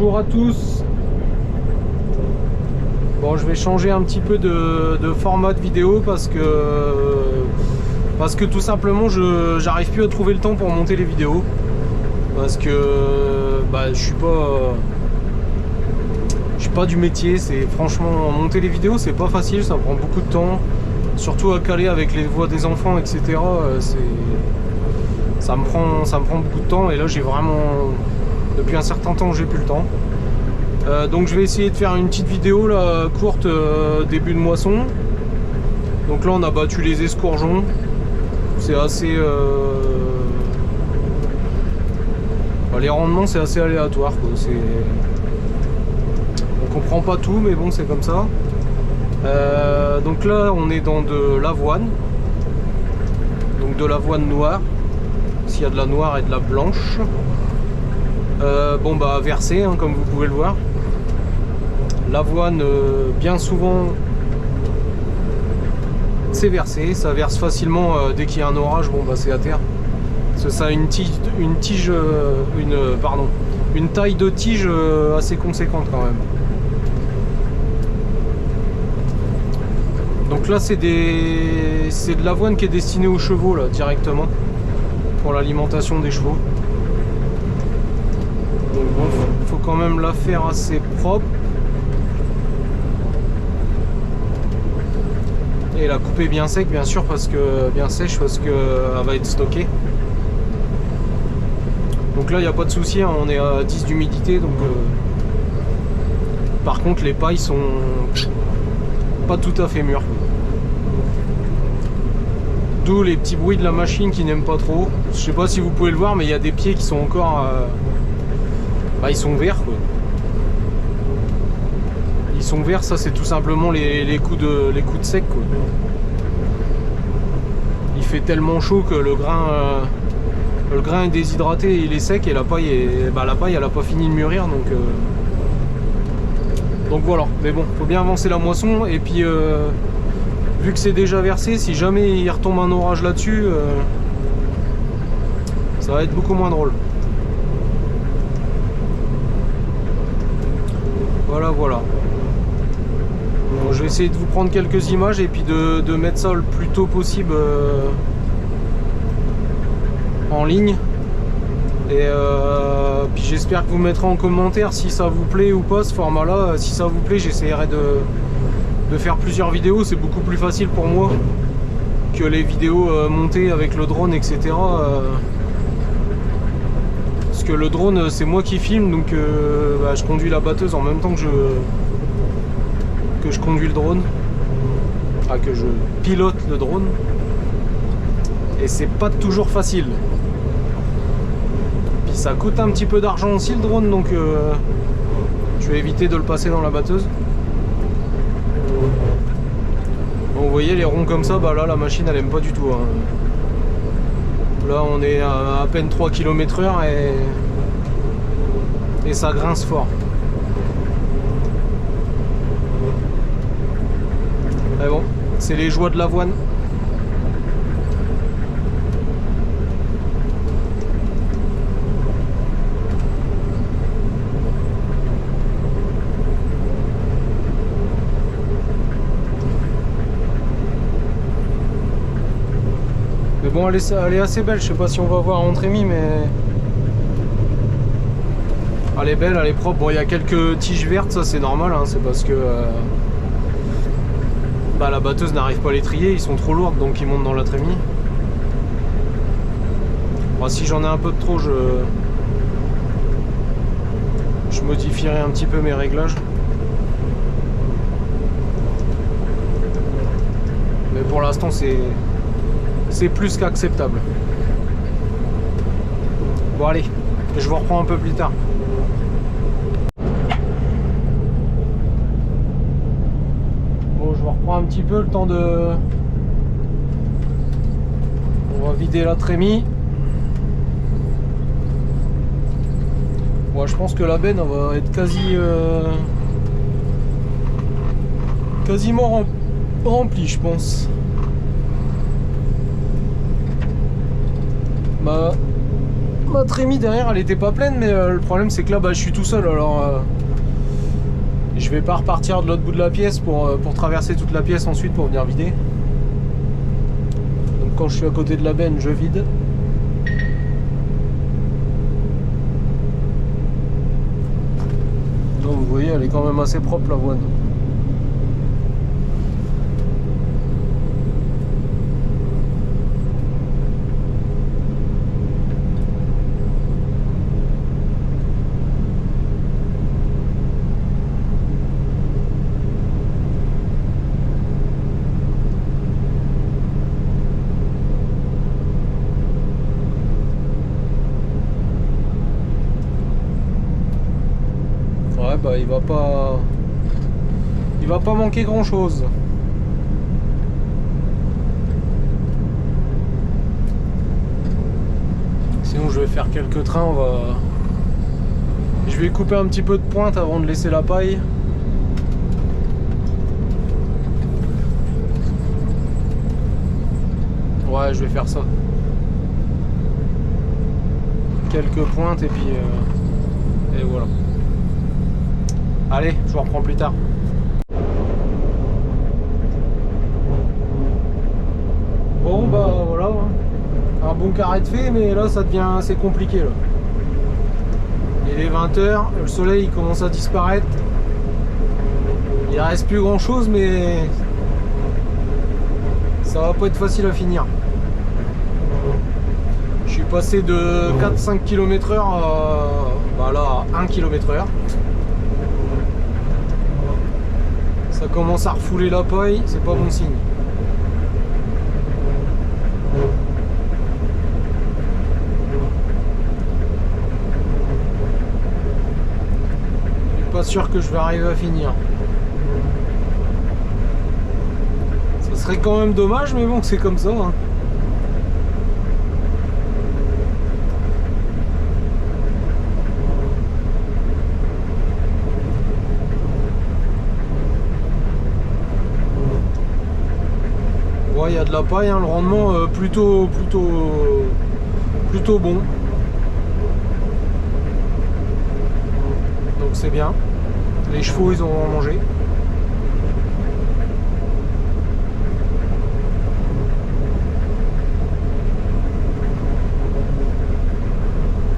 Bonjour à tous. Bon, je vais changer un petit peu de format de vidéo parce que tout simplement j'arrive plus à trouver le temps pour monter les vidéos parce que je suis pas du métier. C'est franchement, monter les vidéos c'est pas facile, ça prend beaucoup de temps, surtout à caler avec les voix des enfants, etc. Ça me prend beaucoup de temps et là j'ai vraiment, depuis un certain temps, j'ai plus le temps. Donc je vais essayer de faire une petite vidéo là, courte, début de moisson. Donc là on a battu les escourgeons. C'est assez... les rendements c'est assez aléatoire quoi. On comprend pas tout mais bon c'est comme ça. Donc là on est dans de l'avoine. Donc de l'avoine noire. S'il y a de la noire et de la blanche. Versée hein, comme vous pouvez le voir. L'avoine bien souvent c'est versé, ça verse facilement dès qu'il y a un orage. C'est à terre. Ça a une taille de tige assez conséquente quand même. Donc là c'est de l'avoine qui est destinée aux chevaux là directement pour l'alimentation des chevaux. Donc bon, faut quand même la faire assez propre. Et la couper bien sec bien sûr, bien sèche parce que elle va être stockée. Donc là il n'y a pas de souci, hein, on est à 10 d'humidité donc par contre les pailles sont pas tout à fait mûres. D'où les petits bruits de la machine qui n'aiment pas trop. Je sais pas si vous pouvez le voir mais il y a des pieds qui sont encore ils sont verts quoi. Ils sont verts, ça c'est tout simplement les coups de sec quoi. Il fait tellement chaud que le grain est déshydraté, il est sec et la paille elle a pas fini de mûrir donc voilà. Mais bon, faut bien avancer la moisson et puis vu que c'est déjà versé, si jamais il retombe un orage là-dessus, ça va être beaucoup moins drôle. Voilà. Bon, je vais essayer de vous prendre quelques images et puis de mettre ça le plus tôt possible en ligne. Et puis j'espère que vous mettrez en commentaire si ça vous plaît ou pas ce format là. Si ça vous plaît, j'essaierai de faire plusieurs vidéos. C'est beaucoup plus facile pour moi que les vidéos montées avec le drone, etc. Parce que le drone c'est moi qui filme, donc je conduis la batteuse en même temps que je conduis le drone, que je pilote le drone, et c'est pas toujours facile. Puis ça coûte un petit peu d'argent aussi le drone, donc je vais éviter de le passer dans la batteuse. Bon, vous voyez les ronds comme ça, là la machine elle aime pas du tout hein. Là on est à peine 3 km/h et ça grince fort. Mais bon, c'est les joies de l'avoine. Mais bon, elle est assez belle. Je sais pas si on va voir en trémie, mais elle est belle, elle est propre. Bon, il y a quelques tiges vertes, ça c'est normal, hein. C'est parce que la batteuse n'arrive pas à les trier, ils sont trop lourdes donc ils montent dans la trémie. Bon, si j'en ai un peu de trop, je modifierai un petit peu mes réglages. Mais pour l'instant c'est plus qu'acceptable. Bon allez, je vous reprends un peu plus tard. Un petit peu le temps de... On va vider la trémie. Moi je pense que la benne va être quasiment remplie, je pense. ma trémie derrière elle était pas pleine, mais le problème c'est que là bah, je suis tout seul, alors je vais pas repartir de l'autre bout de la pièce pour traverser toute la pièce ensuite pour venir vider. Donc quand je suis à côté de la benne, je vide. Donc vous voyez, elle est quand même assez propre l'avoine. Bah, il va pas manquer grand chose. Sinon je vais faire quelques trains, je vais couper un petit peu de pointe avant de laisser la paille. Ouais, je vais faire ça. Quelques pointes et puis et voilà. Allez, je vous reprends plus tard. Bon bah voilà, un bon carré de fait, mais là ça devient assez compliqué là. Il est 20 h, le soleil commence à disparaître. Il reste plus grand chose, mais ça va pas être facile à finir. Je suis passé de 4-5 km/h bah là, à 1 km/h. Ça commence à refouler la paille, c'est pas bon signe. Je suis pas sûr que je vais arriver à finir. Ça serait quand même dommage, mais bon, c'est comme ça. Hein. Il y a de la paille, hein, le rendement plutôt bon. Donc c'est bien. Les chevaux ils ont mangé.